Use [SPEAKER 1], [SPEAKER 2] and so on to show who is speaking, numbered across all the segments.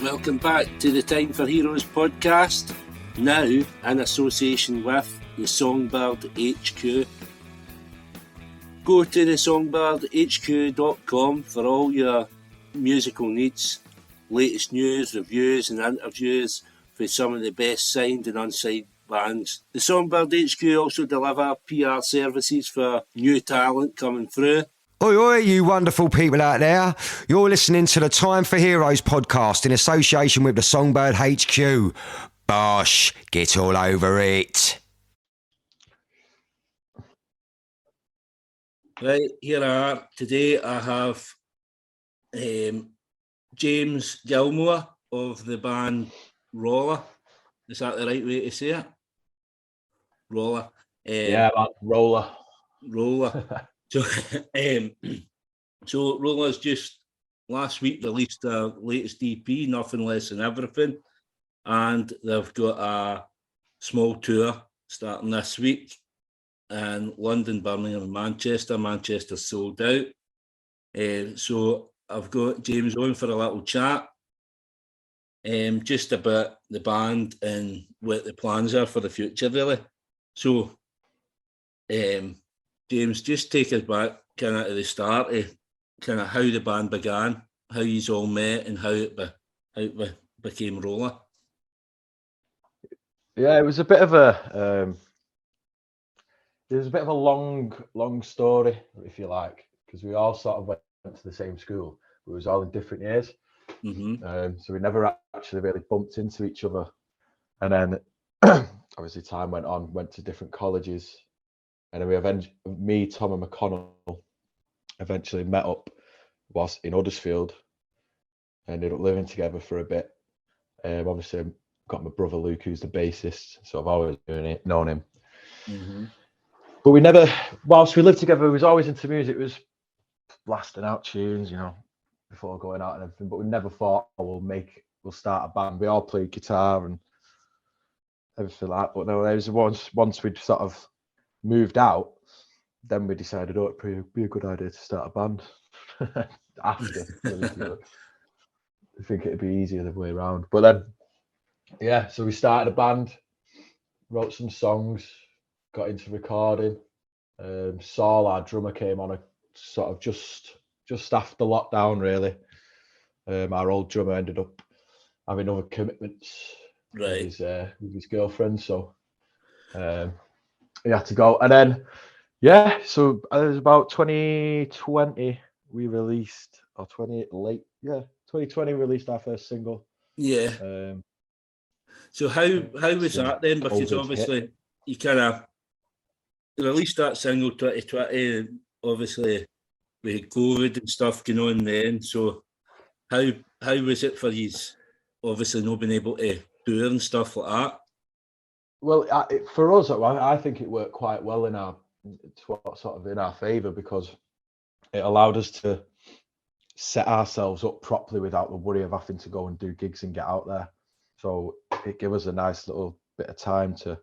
[SPEAKER 1] Welcome back to the Time for Heroes podcast, now in association with the Songbird HQ. Go to the songbirdhq.com for all your musical needs, latest news, reviews and interviews for some of the best signed and unsigned bands. The Songbird HQ also deliver PR services for new talent coming through.
[SPEAKER 2] Oi, oi, you wonderful people out there. You're listening to the Time for Heroes podcast in association with the Songbird HQ. Bosh, get all over it.
[SPEAKER 1] Right, here I are. Today I have James Gilmore of the band ROLLA. Is that the right way to say it? ROLLA.
[SPEAKER 3] Yeah, man, ROLLA.
[SPEAKER 1] ROLLA. So ROLLA's just last week released their latest EP, Nothing Less Than Everything, and they've got a small tour starting this week in London, Birmingham and Manchester. Manchester's sold out. So I've got James on for a little chat just about the band and what the plans are for the future, really. So, James, just take us back kind of to the start of kind of how the band began, how you all met and how it became ROLLA.
[SPEAKER 3] Yeah, it was a bit of a long story, if you like, because we all sort of went to the same school, but it was all in different years.
[SPEAKER 1] Mm-hmm.
[SPEAKER 3] So we never actually really bumped into each other. And then obviously time went on, went to different colleges, and then me, Tom and McConnell eventually met up whilst in Huddersfield, ended up living together for a bit. Obviously I've got my brother Luke, who's the bassist, so I've always known him.
[SPEAKER 1] Mm-hmm.
[SPEAKER 3] But we never, whilst we lived together, we was always into music. It was blasting out tunes, you know, before going out and everything, but we never thought, oh, we'll start a band. We all played guitar and everything like that. But no, there was once we'd sort of moved out, then we decided, oh, it'd be a good idea to start a band after. I think it'd be easier the way around. But then, yeah, so we started a band, wrote some songs, got into recording. Saul, our drummer, came on a sort of just after lockdown, really. Our old drummer ended up having other commitments with his girlfriend, so he had to go. And then, yeah, so it was about 2020 we released, or 2020 released our first single.
[SPEAKER 1] Yeah. So how was that then? Because obviously you kind of released that single 2020, and obviously we had COVID and stuff going on then. So how was it for you? Obviously not being able to tour and stuff like that.
[SPEAKER 3] Well, for us, I think it worked quite well in our favour, because it allowed us to set ourselves up properly without the worry of having to go and do gigs and get out there. So it gave us a nice little bit of time to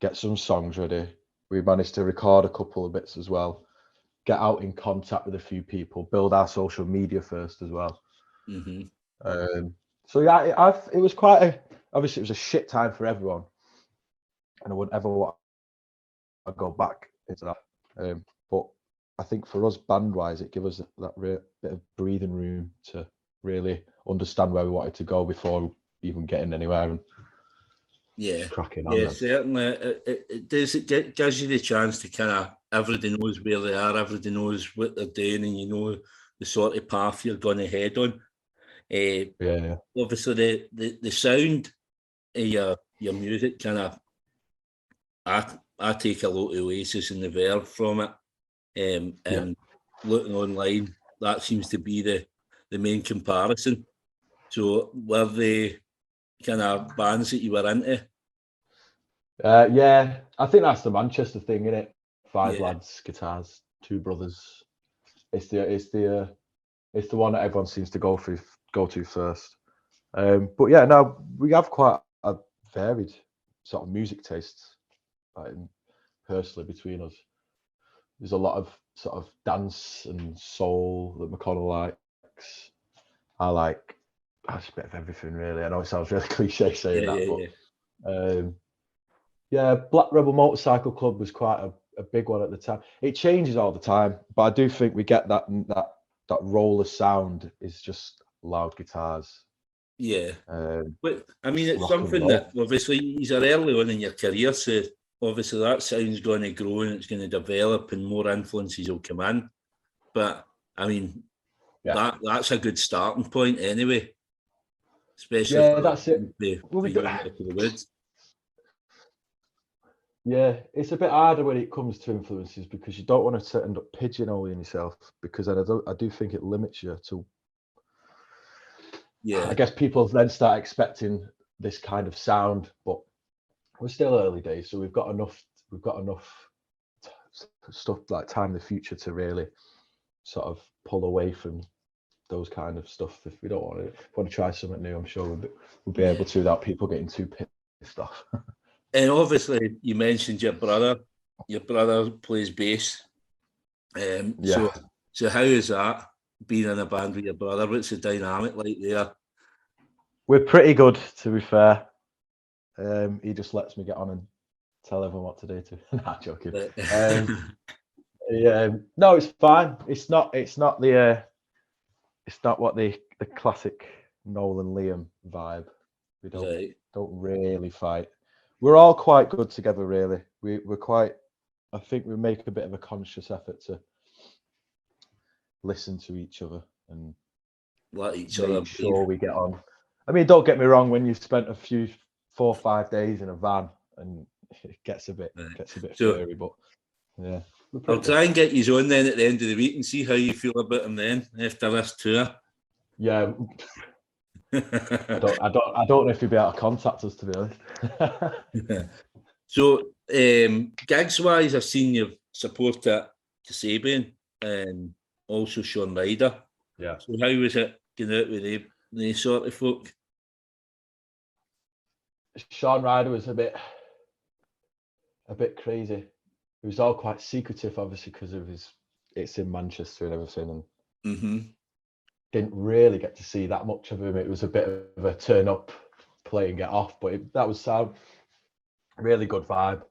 [SPEAKER 3] get some songs ready. We managed to record a couple of bits as well, get out in contact with a few people, build our social media first as well.
[SPEAKER 1] Mm-hmm.
[SPEAKER 3] So yeah, it was obviously it was a shit time for everyone, and I wouldn't ever want to go back into that. But I think for us, band-wise, it gave us that bit of breathing room to really understand where we wanted to go before even getting anywhere. And cracking on.
[SPEAKER 1] Yeah, certainly. It does. It gives you the chance to kind of, everybody knows where they are, everybody knows what they're doing, and you know the sort of path you're going to head on. Obviously, the sound of your music kind of, I take a lot of Oasis and the Verve from it. And looking online, that seems to be the main comparison. So were they kind of bands that you were into?
[SPEAKER 3] Yeah, I think that's the Manchester thing, isn't it? Five lads, guitars, two brothers. It's the one that everyone seems to go to first. But yeah, no, we have quite a varied sort of music tastes, personally, between us. There's a lot of sort of dance and soul that McConnell likes. I like That's a bit of everything, really. I know it sounds really cliche saying
[SPEAKER 1] Yeah,
[SPEAKER 3] that,
[SPEAKER 1] yeah,
[SPEAKER 3] but yeah, Black Rebel Motorcycle Club was quite a big one at the time. It changes all the time, but I do think we get that roller sound is just loud guitars.
[SPEAKER 1] yeah.
[SPEAKER 3] Um,
[SPEAKER 1] But I mean, it's
[SPEAKER 3] rock and
[SPEAKER 1] something
[SPEAKER 3] roll.
[SPEAKER 1] that obviously you're early on in your career, so obviously that sound's going to grow and it's going to develop, and more influences will come in. But I mean,
[SPEAKER 3] Yeah,
[SPEAKER 1] that's a good starting point anyway, especially
[SPEAKER 3] yeah,
[SPEAKER 1] for
[SPEAKER 3] that's it. Well,
[SPEAKER 1] your neck of the woods.
[SPEAKER 3] yeah, it's a bit harder when it comes to influences because you don't want to end up pigeonholing yourself, because I do think it limits you to.
[SPEAKER 1] Yeah,
[SPEAKER 3] I guess people then start expecting this kind of sound, but we're still early days, so we've got enough stuff like time in the future to really sort of pull away from those kind of stuff. If we don't want to try something new, I'm sure we'll be able to without people getting too pissed off.
[SPEAKER 1] and obviously you mentioned your brother. Your brother plays bass.
[SPEAKER 3] Yeah,
[SPEAKER 1] So how is that, being in a band with your brother? What's the dynamic like there?
[SPEAKER 3] we're pretty good, to be fair. He just lets me get on and tell everyone what to do. Not joking. Yeah, no, it's fine. It's not the it's not what the classic Noel and Liam vibe. We
[SPEAKER 1] Right.
[SPEAKER 3] don't really fight. We're all quite good together, really. We're quite. I think we make a bit of a conscious effort to listen to each other and
[SPEAKER 1] Let each other
[SPEAKER 3] make
[SPEAKER 1] breathe.
[SPEAKER 3] sure we get on. I mean, don't get me wrong. When you've spent 4 or 5 days in a van, and it gets a bit
[SPEAKER 1] So
[SPEAKER 3] furry, but yeah.
[SPEAKER 1] I'll try and get you on then at the end of the week and see how you feel about him then after this tour.
[SPEAKER 3] Yeah, I don't know if you'll be able to contact us, to be honest.
[SPEAKER 1] So, gigs wise, I've seen you support at Kasabian and also Sean Ryder.
[SPEAKER 3] Yeah.
[SPEAKER 1] So, how was it going out with they sort of folk?
[SPEAKER 3] Sean Ryder was a bit crazy. It was all quite secretive, obviously, because of it's in Manchester and everything, and didn't really get to see that much of him. It was a bit of a turn up, play and get off, but that was sound. Really good vibe.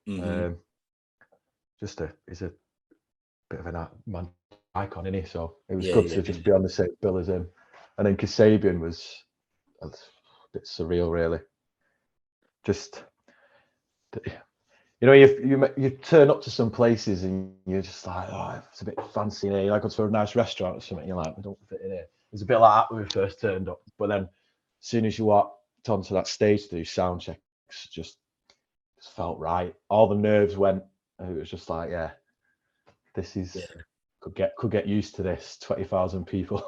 [SPEAKER 3] He's a bit of an man icon, isn't he? So it was good to just be on the same bill as him. And then Kasabian was a bit surreal, really. Just, you know, you turn up to some places and you're just like, oh, it's a bit fancy in here. You like go to a nice restaurant or something, you're like, we don't fit in here. It was a bit like that when we first turned up. But then as soon as you walked onto that stage to do sound checks, just felt right. All the nerves went, and it was just like, yeah, this is could get used to this. 20,000 people.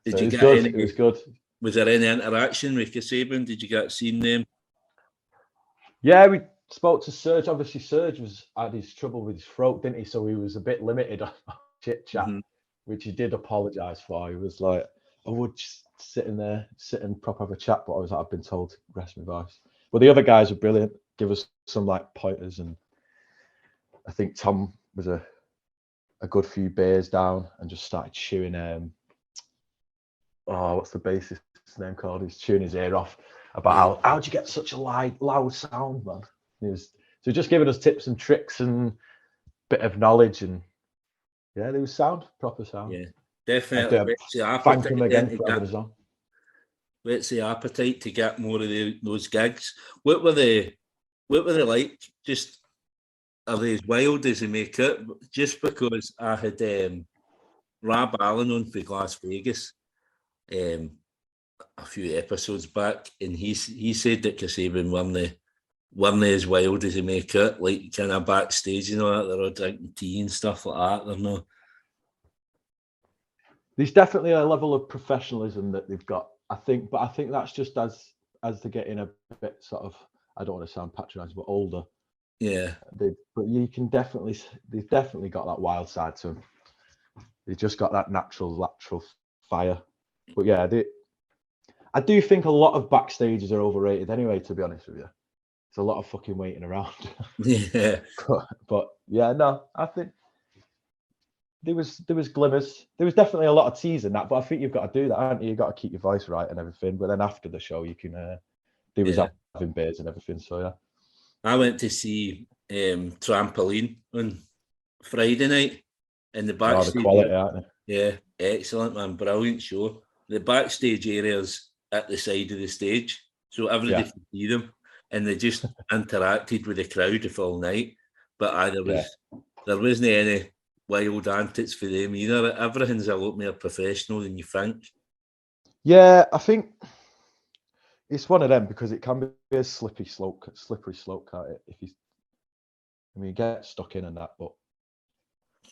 [SPEAKER 1] Did
[SPEAKER 3] So
[SPEAKER 1] you
[SPEAKER 3] it was
[SPEAKER 1] get
[SPEAKER 3] good.
[SPEAKER 1] any?
[SPEAKER 3] It was good.
[SPEAKER 1] Was there any interaction with Kasabian? Did you get seen them?
[SPEAKER 3] Yeah, we spoke to Serge. Obviously, Serge had his trouble with his throat, didn't he? So he was a bit limited on chit chat, which he did apologise for. He was like, I would just sit and proper have a chat, but I've been told to rest my voice. But the other guys were brilliant. Give us some like pointers, and I think Tom was a good few beers down and just started chewing. What's the bassist's name called? He's chewing his ear off about how'd you get such a loud sound, man? He was just giving us tips and tricks and bit of knowledge, and yeah, there was proper sound.
[SPEAKER 1] Yeah, definitely.
[SPEAKER 3] Thank him again for having us on.
[SPEAKER 1] What's the appetite to get more of those gigs? What were they like? Just, are they as wild as they make it? Just because I had Rab Allen on for Las Vegas a few episodes back, and he said that Kasabian weren't as wild as they make it, like kind of backstage, you know, they're all drinking tea and stuff like that. They're not.
[SPEAKER 3] There's definitely a level of professionalism that they've got, I think, but I think that's just as they're getting a bit sort of, I don't want to sound patronising, but older.
[SPEAKER 1] Yeah.
[SPEAKER 3] But they've definitely got that wild side to them. They've just got that natural fire. But yeah, I do think a lot of backstages are overrated anyway, to be honest with you. It's a lot of fucking waiting around.
[SPEAKER 1] Yeah.
[SPEAKER 3] but yeah, no, I think there was glimmers. There was definitely a lot of teasing that, but I think you've got to do that, haven't you? You've got to keep your voice right and everything. But then after the show, you can do was having beers and everything. So yeah,
[SPEAKER 1] I went to see Trampoline on Friday night in the backstage.
[SPEAKER 3] the quality, aren't they?
[SPEAKER 1] Yeah, excellent, man. Brilliant show. The backstage areas at the side of the stage, so everybody could see them, and they just interacted with the crowd the full night. But there wasn't any wild antics for them either. Everything's a lot more professional than you think.
[SPEAKER 3] Yeah, I think it's one of them because it can be a slippery slope, can't it? You get stuck in and that, but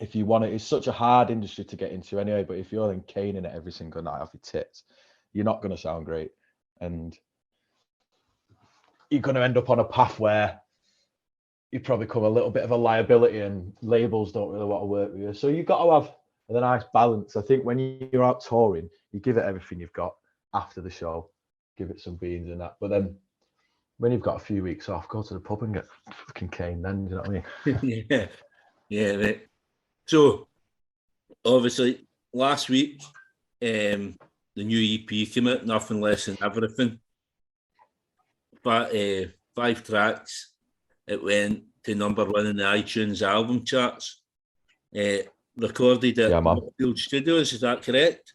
[SPEAKER 3] if you want it, it's such a hard industry to get into anyway. But if you're then caning it every single night off your tits, you're not going to sound great, and you're going to end up on a path where you probably become a little bit of a liability, and labels don't really want to work with you. So you've got to have a nice balance. I think when you're out touring, you give it everything you've got after the show, give it some beans and that. But then when you've got a few weeks off, go to the pub and get fucking caned then, do you know what I
[SPEAKER 1] mean? Yeah, mate. So, obviously, last week, the new EP came out, Nothing Less Than Everything. But 5 tracks, it went to number 1 in the iTunes album charts. Recorded at Rockfield Studios, is that correct?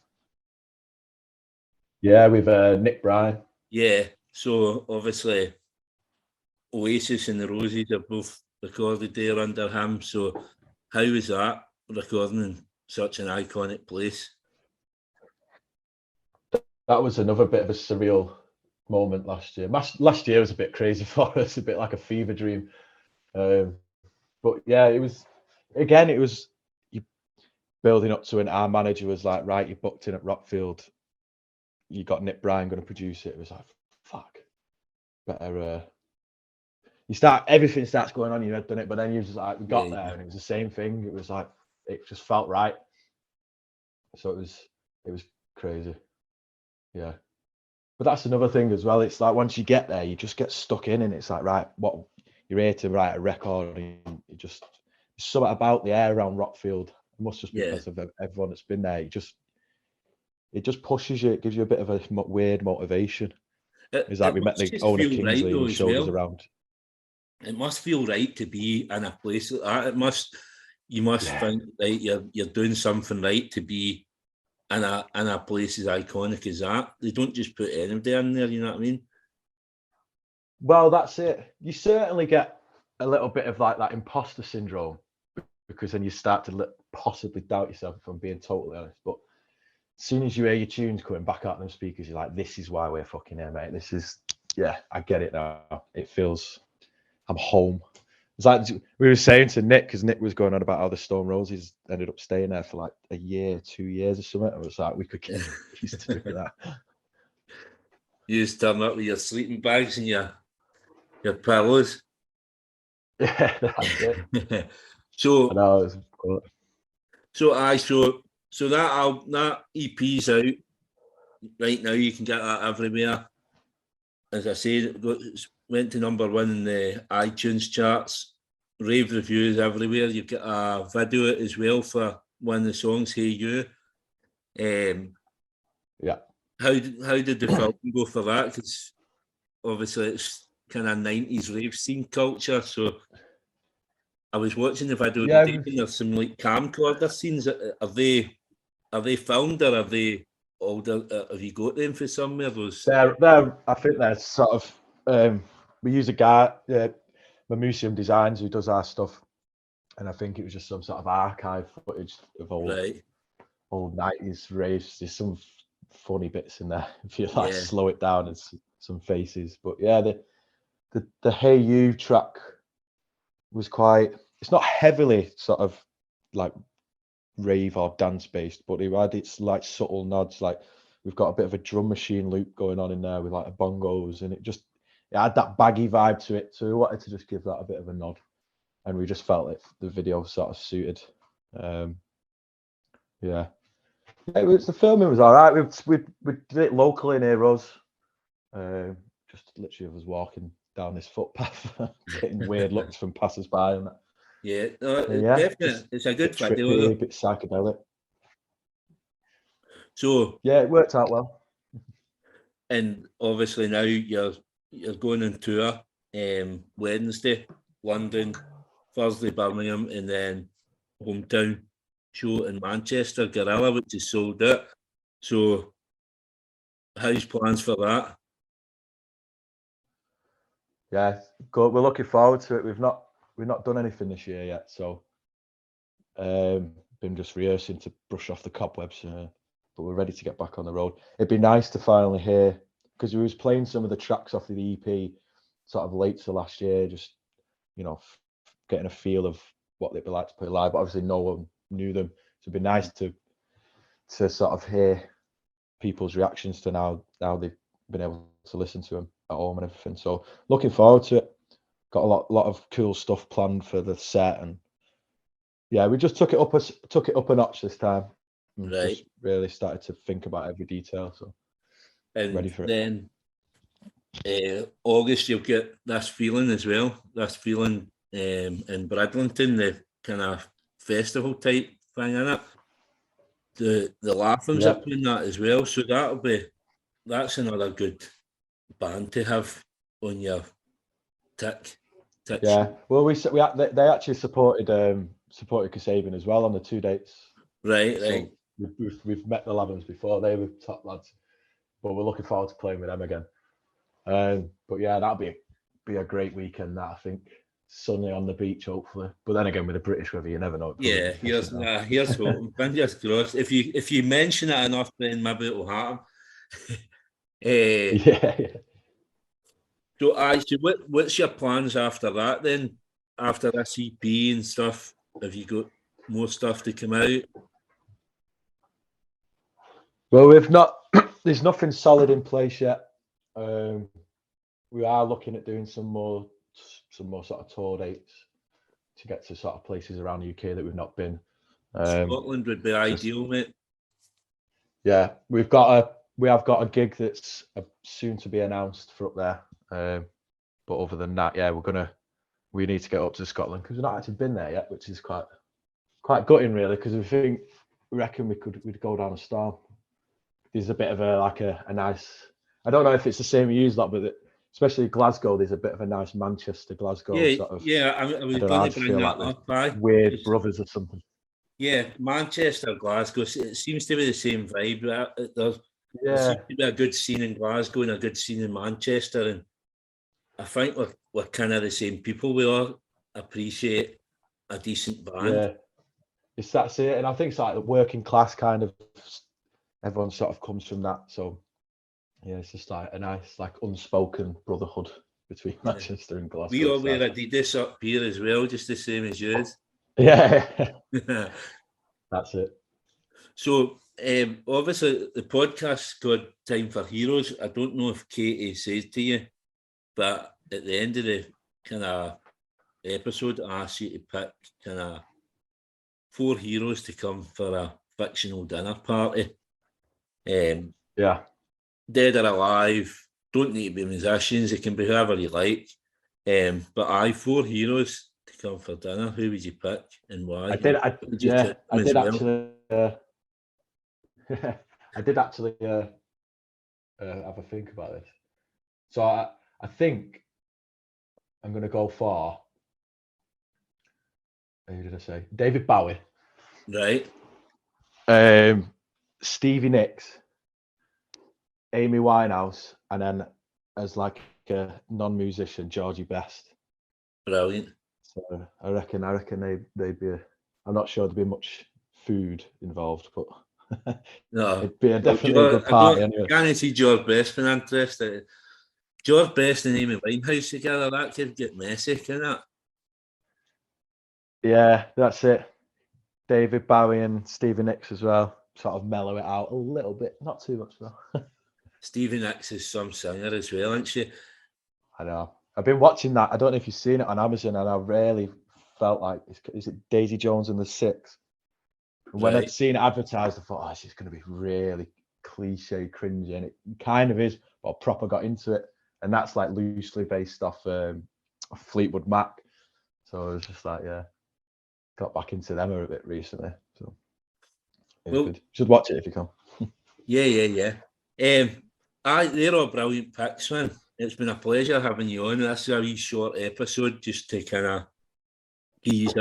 [SPEAKER 3] Yeah, with Nick Bryan.
[SPEAKER 1] Yeah, so obviously Oasis and the Roses are both recorded there under him. So how was that, recording in such an iconic place?
[SPEAKER 3] That was another bit of a surreal moment last year. Last year was a bit crazy for us, a bit like a fever dream. But yeah, it was you building up to it. Our manager was like, right, you booked in at Rockfield. You got Nick Bryan going to produce it. It was like, fuck, better. Everything starts going on in your head, doesn't it? But then you just like, we got there and it was the same thing. It was like, it just felt right. So it was crazy. Yeah. But that's another thing as well. It's like once you get there, you just get stuck in, and it's like, right, what you're here to write a record, and it just there's something about the air around Rockfield. It must just be because of everyone that's been there. It just pushes you. It gives you a bit of a weird motivation. It's like we met the owner Kingsley and he showed us around.
[SPEAKER 1] It must feel right to be in a place like that. You must think right. You're doing something right to be in a place as iconic as that. They don't just put anybody in there, you know what I mean?
[SPEAKER 3] Well, that's it. You certainly get a little bit of like that imposter syndrome, because then you start to possibly doubt yourself, if I'm being totally honest. But as soon as you hear your tunes coming back out of them speakers, you're like, this is why we're fucking here, mate. This is, I get it now. It feels, I'm home. It's like we were saying to Nick, because Nick was going on about how the Stone Roses ended up staying there for like a year, 2 years or something. I was like, we could get used to doing that.
[SPEAKER 1] You just turn up with your sleeping bags and your pillows.
[SPEAKER 3] Yeah, that's it.
[SPEAKER 1] So that EP's out right now. You can get that everywhere. As I said, it went to number 1 in the iTunes charts. Rave reviews everywhere. You've got a video as well for one of the songs, Hey You. How did the film go for that? Because obviously it's kind of 90s rave scene culture. So I was watching the video today, and there's some like camcorder scenes. Are they filmed, or are they older? Have you got them for somewhere?
[SPEAKER 3] I think they're sort of. We use a guy, Museum Designs, who does our stuff, and I think it was just some sort of archive footage of old 90s raves. There's some funny bits in there if you slow it down, and some faces. But yeah, the Hey You track was it's not heavily sort of like rave or dance based, but it had its like subtle nods. Like we've got a bit of a drum machine loop going on in there with like the bongos, and it had that baggy vibe to it. So we wanted to just give that a bit of a nod, and we just felt like the video sort of suited. The filming was all right. We did it locally near us. Just literally of us walking down this footpath, getting weird looks from passers-by and that.
[SPEAKER 1] Yeah, no,
[SPEAKER 3] Yeah,
[SPEAKER 1] definitely. It's a good
[SPEAKER 3] bit
[SPEAKER 1] video,
[SPEAKER 3] trippy, a
[SPEAKER 1] though.
[SPEAKER 3] bit psychedelic.
[SPEAKER 1] So,
[SPEAKER 3] Yeah, it worked out well.
[SPEAKER 1] and obviously now you're going on tour. Wednesday, London, Thursday, Birmingham, and then hometown show in Manchester, Gorilla, which is sold out. So, how's plans for that?
[SPEAKER 3] Yeah, good. We're looking forward to it. We've not done anything this year yet, so been just rehearsing to brush off the cobwebs. But we're ready to get back on the road. It'd be nice to finally hear, because we was playing some of the tracks off the EP sort of late to last year, just getting a feel of what it'd be like to play live. But obviously, no one knew them, so it'd be nice to sort of hear people's reactions to now they've been able to listen to them at home and everything. So looking forward to it. Got a lot of cool stuff planned for the set, and yeah, we just took it up a notch this time. And
[SPEAKER 1] Right.
[SPEAKER 3] just really started to think about every detail. So ready
[SPEAKER 1] And
[SPEAKER 3] for it.
[SPEAKER 1] then August, you'll get This Feeling as well. This Feeling in Bridlington, the kind of festival type thing in it. The Laughings are doing that as well. So that's another good band to have on your tick.
[SPEAKER 3] Yeah. Well, they actually supported Kasabian as well on the 2 dates.
[SPEAKER 1] Right.
[SPEAKER 3] So we've met the Lavins before. They were top lads, but we're looking forward to playing with them again. But yeah, that'll be a great weekend. That I think, sunny on the beach, hopefully. But then again, with the British weather, you never know.
[SPEAKER 1] Yeah, here's hoping. Fingers crossed. If you mention it enough, then maybe it'll happen.
[SPEAKER 3] Yeah.
[SPEAKER 1] So, actually, what's your plans after that then? After this EP and stuff, have you got more stuff to come out?
[SPEAKER 3] Well, we've not. There's nothing solid in place yet. We are looking at doing some more sort of tour dates to get to sort of places around the UK that we've not been.
[SPEAKER 1] Scotland would be ideal, mate.
[SPEAKER 3] Yeah, we have got a gig that's soon to be announced for up there. But other than that, yeah, we need to get up to Scotland because we've not actually been there yet, which is quite gutting really, because we reckon we'd go down a storm. There's a bit of a nice. I don't know if it's the same you use lot, but especially Glasgow, there's a bit of a nice Manchester, Glasgow sort of.
[SPEAKER 1] Yeah, I was going to bring that up.
[SPEAKER 3] Weird brothers or something.
[SPEAKER 1] Yeah, Manchester, Glasgow. It seems to be the same vibe. There seems to be a good scene in Glasgow and a good scene in Manchester, and I think we're kind of the same people. We all appreciate a decent band.
[SPEAKER 3] Yeah, that's it, and I think it's like the working class kind of. Everyone sort of comes from that, so yeah, it's just like a nice, like, unspoken brotherhood between Manchester and Glasgow.
[SPEAKER 1] We all wear Adidas up here as well, just the same as yours.
[SPEAKER 3] Yeah, that's it.
[SPEAKER 1] So, obviously, the podcast's called Time for Heroes. I don't know if Katie says to you, but at the end of the kind of episode, I asked you to pick kind of 4 heroes to come for a fictional dinner party.
[SPEAKER 3] Yeah.
[SPEAKER 1] Dead or alive, don't need to be musicians, it can be whoever you like. But 4 heroes to come for dinner. Who would you pick and why?
[SPEAKER 3] I did actually have a think about this. So I think I'm going to go for, who did I say? David Bowie.
[SPEAKER 1] Right.
[SPEAKER 3] Stevie Nicks, Amy Winehouse, and then as like a non-musician, Georgie Best.
[SPEAKER 1] Brilliant.
[SPEAKER 3] So I reckon they'd be. I'm not sure there'd be much food involved, but
[SPEAKER 1] no,
[SPEAKER 3] it'd be definitely a good party.
[SPEAKER 1] I can't see George Best being interested. George Best and Amy Winehouse together, that could get messy, can't it?
[SPEAKER 3] Yeah, that's it. David Bowie and Stevie Nicks as well. Sort of mellow it out a little bit, not too much though.
[SPEAKER 1] Stevie Nicks is some singer as well, isn't she?
[SPEAKER 3] I know. I've been watching that. I don't know if you've seen it on Amazon, and I really felt like, is it Daisy Jones and the Six? And when I'd seen it advertised, I thought, oh, this is going to be really cliche, cringy, and it kind of is. But I proper got into it, and that's like loosely based off Fleetwood Mac. So it was just like, yeah. got back into them a bit recently. So it's
[SPEAKER 1] Well,
[SPEAKER 3] good. You should watch it if you can.
[SPEAKER 1] Yeah. They're all brilliant picks, man. It's been a pleasure having you on. This is a wee short episode just to kind of give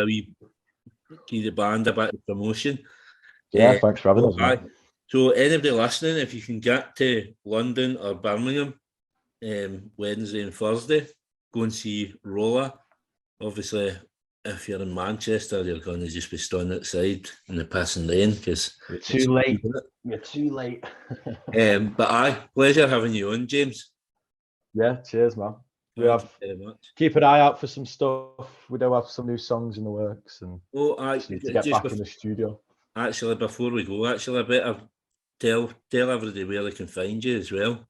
[SPEAKER 1] the band a bit of promotion.
[SPEAKER 3] Yeah, thanks for having us, mate.
[SPEAKER 1] So anybody listening, if you can get to London or Birmingham Wednesday and Thursday, go and see ROLLA. Obviously, if you're in Manchester, you're going to just be standing outside in the pissing rain because
[SPEAKER 3] you're too late. You're too late.
[SPEAKER 1] But pleasure having you on, James.
[SPEAKER 3] Yeah, cheers, man.
[SPEAKER 1] Thank you very much.
[SPEAKER 3] Keep an eye out for some stuff. We do have some new songs in the works, and just need to get back in the studio.
[SPEAKER 1] Actually, before we go, I better tell everybody where they can find you as well.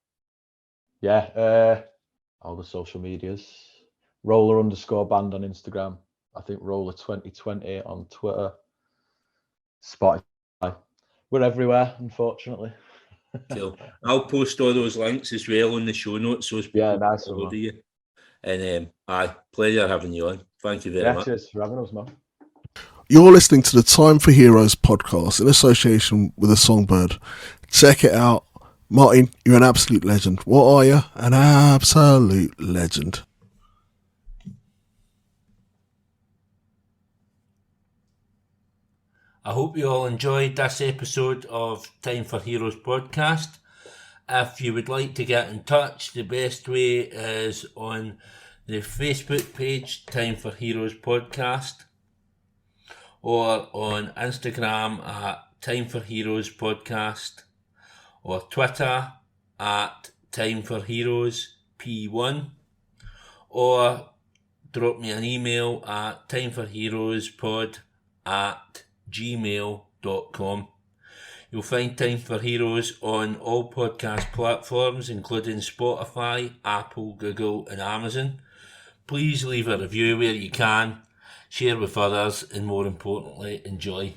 [SPEAKER 3] Yeah, all the social medias. ROLLA_band on Instagram. I think ROLLA2020 on Twitter. Spotify. We're everywhere, unfortunately.
[SPEAKER 1] Cool. I'll post all those links as well on the show notes. So
[SPEAKER 3] nice one.
[SPEAKER 1] You. And pleasure having you on. Thank you very much.
[SPEAKER 3] Cheers for having us, man.
[SPEAKER 4] You're listening to the Time for Heroes podcast in association with the Songbird. Check it out. Martin, you're an absolute legend. What are you? An absolute legend.
[SPEAKER 1] I hope you all enjoyed this episode of Time for Heroes podcast. If you would like to get in touch, the best way is on the Facebook page, Time for Heroes podcast, or on Instagram at Time for Heroes podcast, or Twitter at Time for Heroes P1, or drop me an email at timeforheroespod@gmail.com. You'll find Time for Heroes on all podcast platforms, including Spotify, Apple, Google, and Amazon. Please leave a review where you can, share with others, and more importantly, enjoy.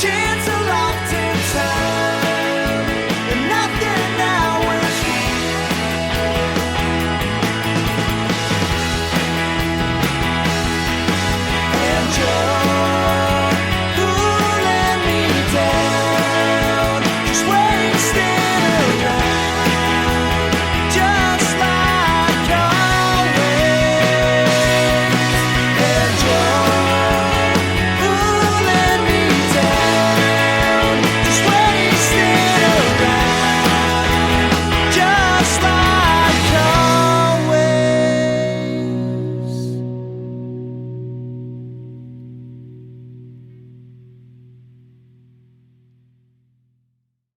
[SPEAKER 5] Chance of